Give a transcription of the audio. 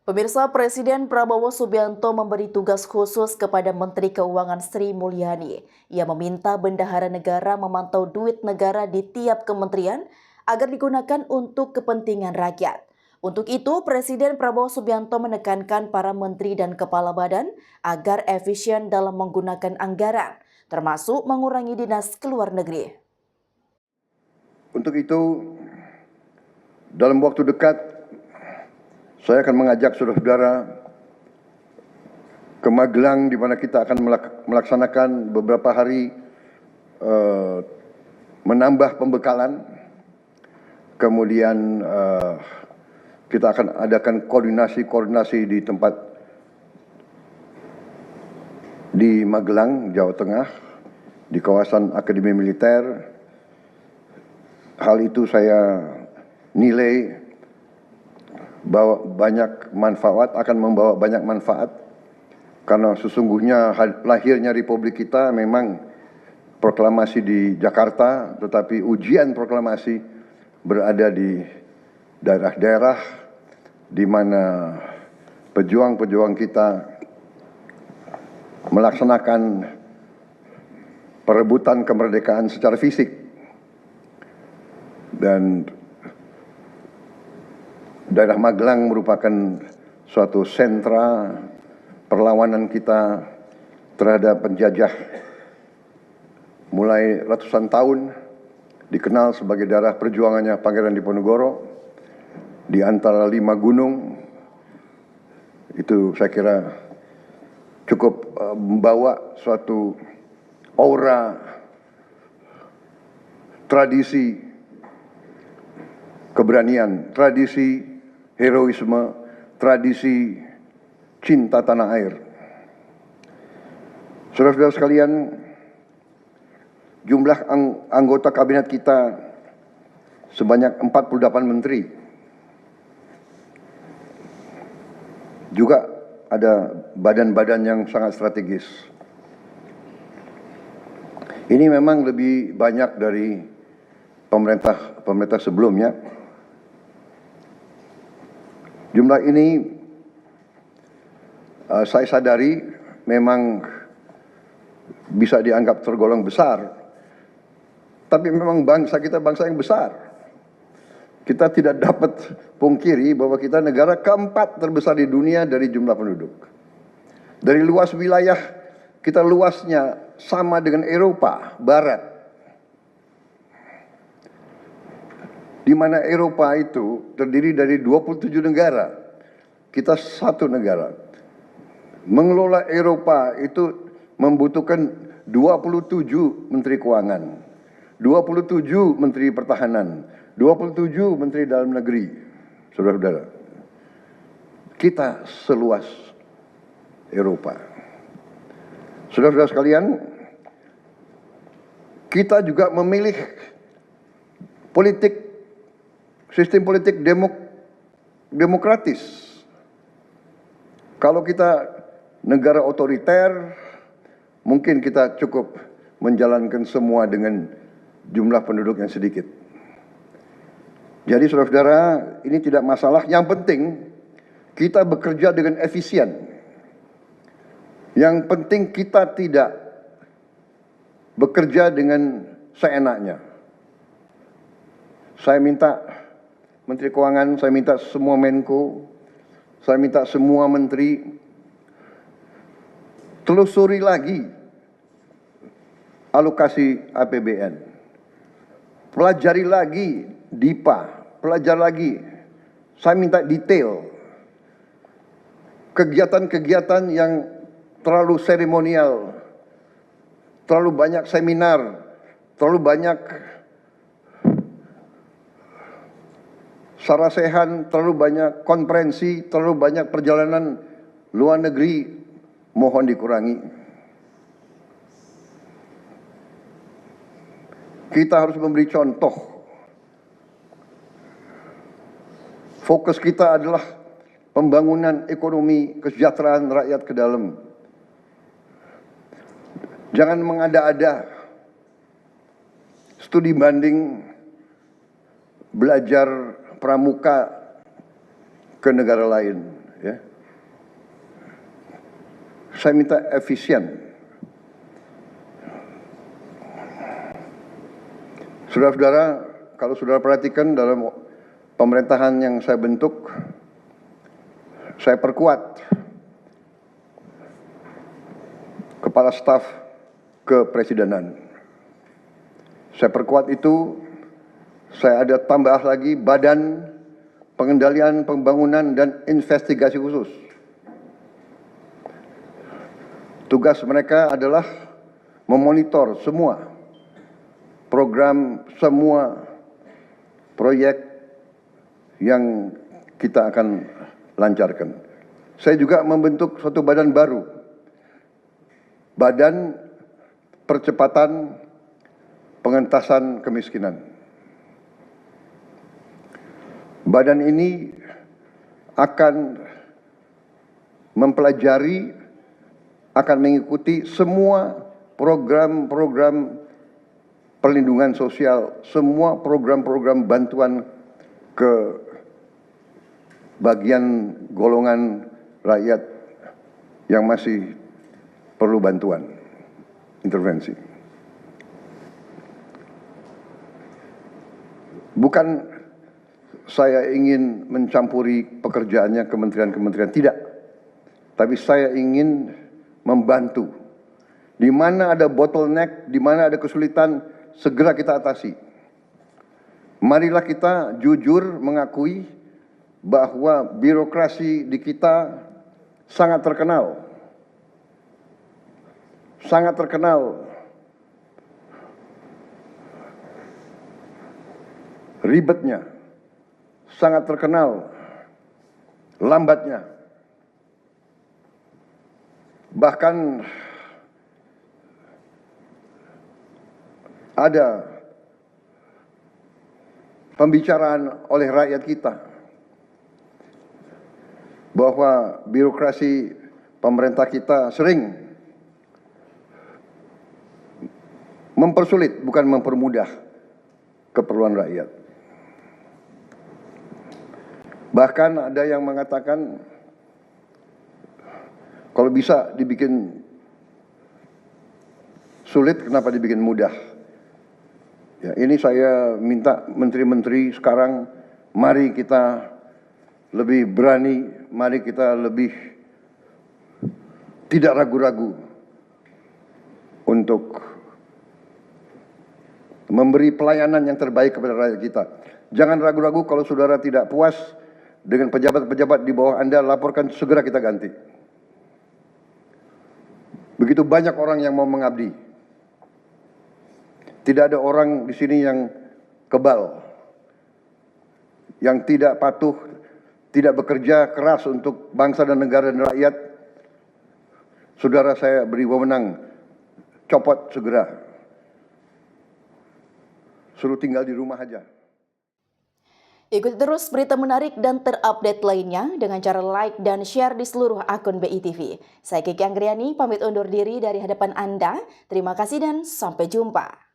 Pemirsa, Presiden Prabowo Subianto memberi tugas khusus kepada Menteri Keuangan Sri Mulyani. Ia meminta bendahara negara memantau duit negara di tiap kementerian agar digunakan untuk kepentingan rakyat. Untuk itu, Presiden Prabowo Subianto menekankan para menteri dan kepala badan agar efisien dalam menggunakan anggaran, termasuk mengurangi dinas ke luar negeri. Untuk itu, dalam waktu dekat, saya akan mengajak saudara-saudara ke Magelang, di mana kita akan melaksanakan beberapa hari menambah pembekalan. Kemudian kita akan adakan koordinasi di tempat di Magelang, Jawa Tengah, di kawasan Akademi Militer. Hal itu saya nilai bahwa akan membawa banyak manfaat, karena sesungguhnya lahirnya Republik kita memang proklamasi di Jakarta, tetapi ujian proklamasi berada di daerah-daerah di mana pejuang-pejuang kita melaksanakan perebutan kemerdekaan secara fisik. Dan daerah Magelang merupakan suatu sentra perlawanan kita terhadap penjajah. Mulai ratusan tahun dikenal sebagai daerah perjuangannya Pangeran Diponegoro. Di antara 5 gunung, itu saya kira cukup membawa suatu aura tradisi keberanian, tradisi heroisme, tradisi cinta tanah air. Saudara-saudara sekalian, jumlah anggota kabinet kita sebanyak 48 menteri. Juga ada badan-badan yang sangat strategis. Ini memang lebih banyak dari pemerintah sebelumnya. Jumlah ini saya sadari memang bisa dianggap tergolong besar, tapi memang bangsa kita bangsa yang besar. Kita tidak dapat pungkiri bahwa kita negara keempat terbesar di dunia dari jumlah penduduk. Dari luas wilayah, kita luasnya sama dengan Eropa Barat, di mana Eropa itu terdiri dari 27 negara. Kita satu negara. Mengelola Eropa itu membutuhkan 27 menteri keuangan, 27 menteri pertahanan, 27 menteri dalam negeri. Saudara-saudara, kita seluas Eropa. Saudara-saudara sekalian, kita juga memilih sistem politik demokratis. Kalau kita negara otoriter, mungkin kita cukup menjalankan semua dengan jumlah penduduk yang sedikit. Jadi saudara-saudara, ini tidak masalah. Yang penting kita bekerja dengan efisien. Yang penting kita tidak bekerja dengan seenaknya. Saya minta Menteri Keuangan, saya minta semua Menko, saya minta semua menteri telusuri lagi alokasi APBN. Pelajari lagi DIPA, pelajari lagi. Saya minta detail. Kegiatan-kegiatan yang terlalu seremonial, terlalu banyak seminar, terlalu banyak sarasehan, terlalu banyak konferensi, terlalu banyak perjalanan luar negeri, mohon dikurangi. Kita harus memberi contoh. Fokus kita adalah pembangunan ekonomi, kesejahteraan rakyat ke dalam. Jangan mengada-ada. Studi banding, belajar pramuka ke negara lain. ya. Saya minta efisien. Saudara-saudara, kalau saudara perhatikan dalam pemerintahan yang saya bentuk, saya perkuat kepala staf kepresidenan. Saya perkuat itu, saya ada tambah lagi badan pengendalian pembangunan dan investigasi khusus. Tugas mereka adalah memonitor semua program, semua proyek yang kita akan lancarkan. Saya juga membentuk suatu badan baru, Badan Percepatan Pengentasan Kemiskinan. Badan ini akan mempelajari, akan mengikuti semua program-program perlindungan sosial, semua program-program bantuan ke bagian golongan rakyat yang masih perlu bantuan, intervensi. Bukan saya ingin mencampuri pekerjaannya kementerian-kementerian, tidak. Tapi saya ingin membantu. Di mana ada bottleneck, di mana ada kesulitan, segera kita atasi. Marilah kita jujur mengakui bahwa birokrasi di kita sangat terkenal. Sangat terkenal ribetnya, sangat terkenal lambatnya. Bahkan ada pembicaraan oleh rakyat kita bahwa birokrasi pemerintah kita sering mempersulit, bukan mempermudah keperluan rakyat. Bahkan ada yang mengatakan kalau bisa dibikin sulit, kenapa dibikin mudah? Ya, ini saya minta menteri-menteri sekarang, mari kita lebih berani, mari kita lebih tidak ragu-ragu untuk memberi pelayanan yang terbaik kepada rakyat kita. Jangan ragu-ragu kalau saudara tidak puas dengan pejabat-pejabat di bawah Anda, laporkan, segera kita ganti. Begitu banyak orang yang mau mengabdi. Tidak ada orang di sini yang kebal, yang tidak patuh, tidak bekerja keras untuk bangsa dan negara dan rakyat. Saudara saya beri wewenang, copot segera. Suruh tinggal di rumah aja. Ikuti terus berita menarik dan terupdate lainnya dengan cara like dan share di seluruh akun BITV. Saya Kiki Anggriani, pamit undur diri dari hadapan Anda. Terima kasih dan sampai jumpa.